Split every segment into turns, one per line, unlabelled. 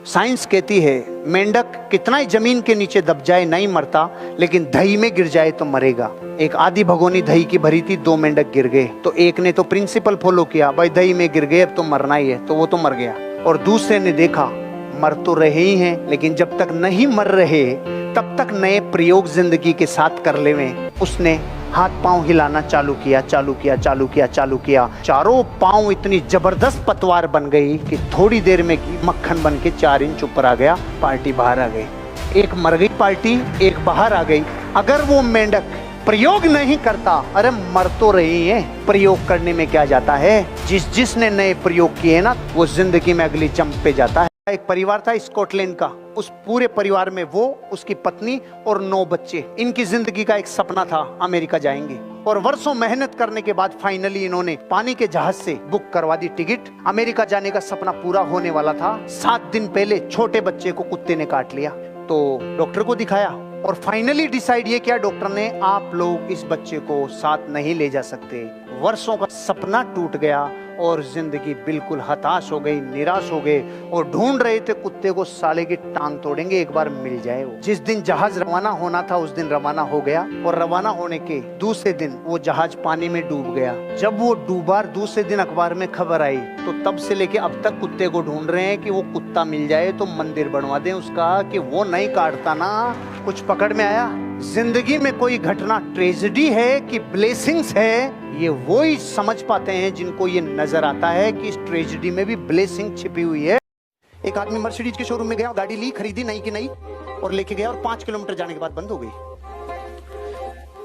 Science कहती है मेंढक कितना ही जमीन के नीचे दब जाए नहीं मरता, लेकिन दही में गिर जाए तो मरेगा। एक आधी भगोनी दही की भरी थी, 2 मेंढक गिर गए, तो एक ने तो प्रिंसिपल फॉलो किया, भाई दही में गिर गए अब तो मरना ही है, तो वो तो मर गया। और दूसरे ने देखा मर तो रहे ही हैं, लेकिन जब तक नहीं मर रहे तब तक नए प्रयोग जिंदगी के साथ कर लेवें। उसने हाथ पांव हिलाना चालू किया, चारों पांव इतनी जबरदस्त पतवार बन गई कि थोड़ी देर में मक्खन बन के 4 इंच ऊपर आ गया। पार्टी बाहर आ गई, एक मर गई पार्टी, एक बाहर आ गई। अगर वो मेंढक प्रयोग नहीं करता, अरे मर तो रही है, प्रयोग करने में क्या जाता है। जिसने नए प्रयोग किए ना, वो जिंदगी में अगली जंप पे जाता है। एक परिवार था स्कॉटलैंड का, उस पूरे परिवार में वो, उसकी पत्नी और 9 बच्चे। इनकी जिंदगी का एक सपना था अमेरिका जाएंगे, और वर्षों मेहनत करने के बाद फाइनली इन्होंने पानी के जहाज से बुक करवा दी टिकट। अमेरिका जाने का सपना पूरा होने वाला था। 7 दिन पहले छोटे बच्चे को कुत्ते ने काट लिया, तो डॉक्टर को दिखाया और फाइनली डिसाइड ये किया डॉक्टर ने, आप लोग इस बच्चे को साथ नहीं ले जा सकते। वर्षों का सपना टूट गया और जिंदगी बिल्कुल हताश हो गई, निराश हो गए, और ढूंढ रहे थे कुत्ते को, साले की टांग तोड़ेंगे, एक बार मिल जाए वो। जिस दिन जहाज रवाना होना था उस दिन रवाना हो गया, और रवाना होने के दूसरे दिन वो जहाज पानी में डूब गया। जब वो डूबा, दूसरे दिन अखबार में खबर आई, तो तब से लेके अब तक कुत्ते को ढूंढ रहे हैं कि वो कुत्ता मिल जाए तो मंदिर बनवा दें उसका, कि वो नहीं काटता ना। कुछ पकड़ में आया? जिंदगी में कोई घटना ट्रेजेडी है कि ब्लेसिंग्स है, ये वो ही समझ पाते हैं जिनको ये नजर आता है कि इस ट्रेजेडी में भी ब्लेसिंग छिपी हुई है। एक आदमी मर्सिडीज के शोरूम में गया, गाड़ी ली, खरीदी नई की नई, और लेके गया, और 5 किलोमीटर जाने के बाद बंद हो गई।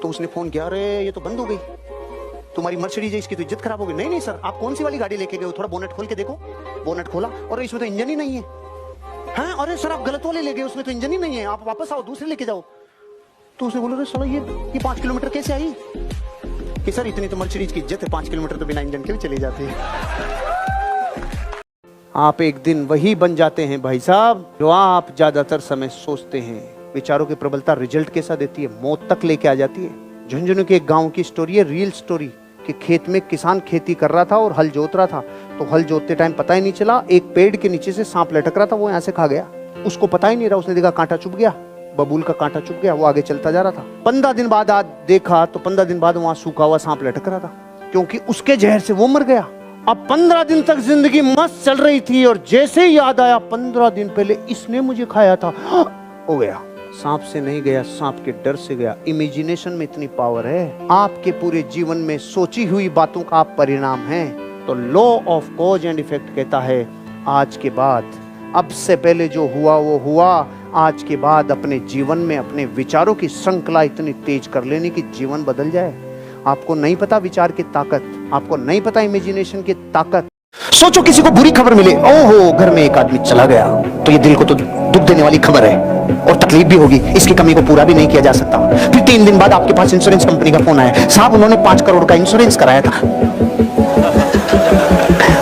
तो उसने फोन किया, अरे ये तो बंद हो गई, तुम्हारी मर्सिडीज है, इसकी तो इज्जत खराब हो गई। नहीं सर, आप कौन सी वाली गाड़ी लेके गए हो, थोड़ा बोनेट खोल के देखो। बोनेट खोला और इसमें तो इंजन ही नहीं है। हाँ, अरे सर आप गलत वाले ले गए, उसमें तो इंजन ही नहीं है, आप वापस आओ, दूसरे लेके जाओ। तो उसने बोला, चलो ये 5 किलोमीटर कैसे आई? कि सर इतनी तो मर्सिडीज की इज्जत है, 5 किलोमीटर तो बिना इंजन के भी चले जाते हैं। आप एक दिन वही बन जाते हैं भाई साहब जो आप ज्यादातर समय सोचते हैं। विचारों की प्रबलता रिजल्ट कैसा देती है, मौत तक लेके आ जाती है। झुंझुनू के एक गांव की स्टोरी है, रियल स्टोरी, कि खेत में किसान खेती कर रहा था और हल जोत रहा था। तो हल जोतते टाइम पता ही नहीं चला, एक पेड़ के नीचे से सांप लटक रहा था, वो यहाँ से खा गया, उसको पता ही नहीं रहा। उसने देखा कांटा चुभ गया, बबूल का कांटा चुभ गया, वो आगे चलता जा रहा था। 15 दिन बाद आज देखा तो 15 दिन बाद वहां सूखा हुआ सांप लटक रहा था, क्योंकि उसके जहर से वो मर गया। अब 15 दिन तक जिंदगी मस्त चल रही थी, और जैसे ही याद आया 15 दिन पहले इसने मुझे खाया था, हो गया। सांप से नहीं गया, सांप के डर से गया। इमेजिनेशन में इतनी पावर है, आपके पूरे जीवन में सोची हुई बातों का आप परिणाम है। तो law of cause and effect कहता है, आज के बाद, अब से पहले जो हुआ वो हुआ, आज के बाद अपने जीवन में अपने विचारों की श्रृंखला इतनी तेज कर लेने की जीवन बदल जाए। आपको नहीं पता विचार की ताकत, आपको नहीं पता इमेजिनेशन की ताकत। सोचो किसी को बुरी खबर मिले, ओहो घर में एक आदमी चला गया, तो ये दिल को तो दुख देने वाली खबर है और तकलीफ भी होगी, इसकी कमी को पूरा भी नहीं किया जा सकता। फिर 3 दिन बाद आपके पास इंश्योरेंस कंपनी का फोन आया, साहब उन्होंने 5 करोड़ का इंश्योरेंस कराया था।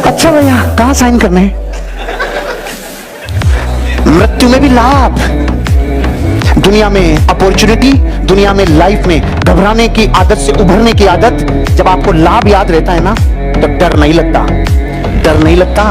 अच्छा भैया कहाँ साइन करना है? मृत्यु में भी लाभ, दुनिया में अपॉर्चुनिटी, दुनिया में लाइफ में घबराने की आदत से उभरने की आदत। जब आपको लाभ याद रहता है ना, तो डर नहीं लगता, डर नहीं लगता,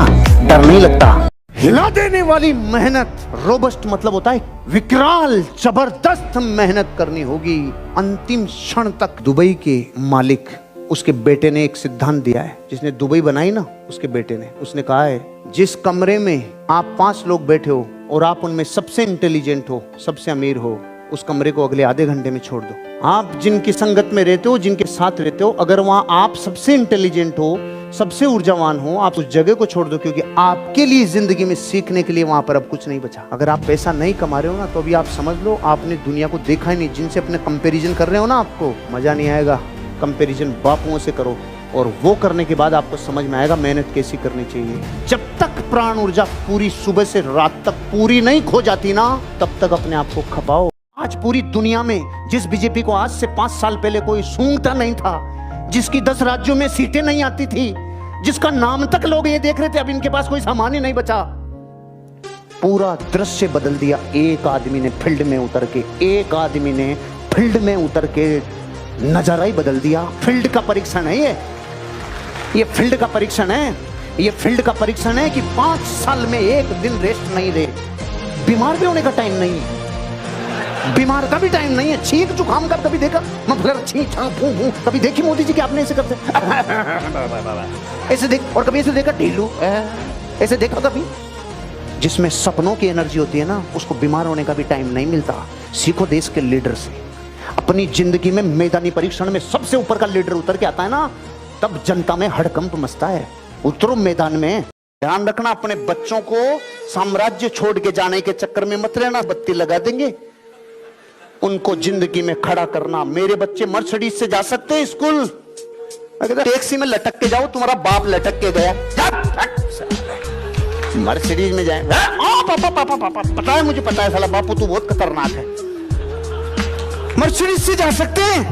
डर नहीं लगता। हिला देने वाली मेहनत, रोबस्ट मतलब होता है विकराल, जबरदस्त मेहनत करनी होगी अंतिम क्षण तक। दुबई के मालिक, उसके बेटे ने एक सिद्धांत दिया है, जिसने दुबई बनाई ना, उसके बेटे ने, उसने कहा है जिस कमरे में आप 5 लोग बैठे हो और आप उनमें सबसे इंटेलिजेंट हो, सबसे अमीर हो, उस कमरे को अगले आधे घंटे में छोड़ दो। आप जिनकी संगत में रहते हो, जिनके साथ रहते हो, अगर वहां आप सबसे इंटेलिजेंट हो, सबसे ऊर्जावान हो, आप उस जगह को छोड़ दो, क्योंकि आपके लिए जिंदगी में सीखने के लिए वहां पर अब कुछ नहीं बचा। अगर आप पैसा नहीं कमा रहे हो ना, तो अभी आप समझ लो आपने दुनिया को देखा ही नहीं। जिनसे अपने कंपेरिजन कर रहे हो ना, आपको मजा नहीं आएगा। कंपेरिजन बापुओं से करो, और वो करने के बाद आपको समझ में आएगा मेहनत कैसी करनी चाहिए। जब तक प्राण ऊर्जा पूरी सुबह से रात तक पूरी नहीं खो जाती ना, तब तक अपने आप को खपाओ। आज पूरी दुनिया में जिस बीजेपी को आज से 5 साल पहले कोई सूंघता नहीं था, जिसकी 10 राज्यों में सीटें नहीं आती थी, जिसका नाम तक लोग ये देख रहे थे, अब इनके पास कोई सामान ही नहीं बचा। पूरा दृश्य बदल दिया एक आदमी ने फील्ड में उतर के, एक आदमी ने फील्ड में उतर के नजारा ही बदल दिया। फील्ड का परीक्षण है ये फील्ड का परीक्षण है। ये फील्ड का परीक्षण है कि 5 साल में एक दिन रेस्ट नहीं दे। बीमार भी होने का टाइम नहीं है, बीमार का भी टाइम नहीं है। छींक जुकाम का कभी देखा? मतलब छींक फू फू कभी देखी मोदी जी कि आपने ऐसे करते ऐसे देख, और कभी ऐसे देखा ढीलू ऐसे देखा कभी? जिसमें सपनों की एनर्जी होती है ना, उसको बीमार होने का भी टाइम नहीं मिलता। सीखो देश के लीडर से। अपनी जिंदगी में मैदानी परीक्षण में सबसे ऊपर का लीडर उतर के आता है ना, तब जनता में हड़कंप मचता है। उतरो मैदान में। ध्यान रखना, अपने बच्चों को साम्राज्य छोड़ के जाने के चक्कर में मत रहना, बत्ती लगा देंगे। उनको जिंदगी में खड़ा करना। मेरे बच्चे मर्सिडीज से जा सकते हैं स्कूल, टैक्सी में लटक के जाओ, तुम्हारा बाप लटक के गया, मर्सिडीज में जाए। पापा पापा पापा, पता है मुझे, पता है साला बापू तू बहुत खतरनाक है। मर्सिडीज से जा सकते हैं,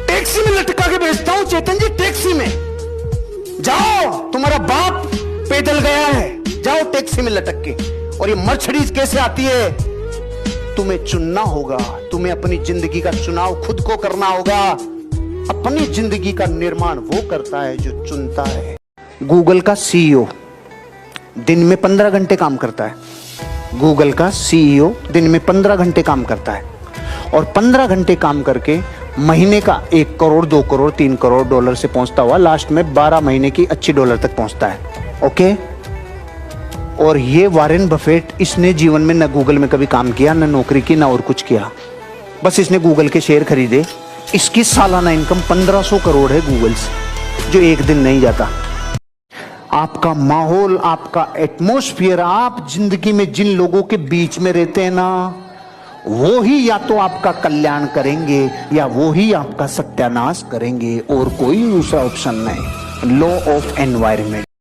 टैक्सी में लटका के भेजता हूं चेतन जी, टैक्सी में जाओ, तुम्हारा बाप पैदल गया है, जाओ टैक्सी में लटक के। और ये मर्सिडीज कैसे आती है? तुम्हें चुनना होगा, तुम्हें अपनी जिंदगी का चुनाव खुद को करना होगा। अपनी जिंदगी का निर्माण वो करता है जो चुनता है। गूगल का सीईओ दिन में 15 घंटे काम करता है। गूगल का सीईओ दिन में 15 घंटे काम करता है, और 15 घंटे काम करके महीने का 1 करोड़ 2 करोड़ 3 करोड़ डॉलर से पहुंचता हुआ लास्ट में 12 महीने की अच्छी डॉलर तक पहुंचता है। ओके। और ये वॉरेन बफेट, इसने जीवन में न गूगल में कभी काम किया, न नौकरी की, ना और कुछ किया, बस इसने गूगल के शेयर खरीदे। इसकी सालाना इनकम 1500 करोड़ है गूगल से, जो एक दिन नहीं जाता। आपका माहौल, आपका एटमॉस्फेयर, आप जिंदगी में जिन लोगों के बीच में रहते हैं ना, वो ही या तो आपका कल्याण करेंगे या वो ही आपका सत्यानाश करेंगे, और कोई दूसरा ऑप्शन नहीं। Law of environment.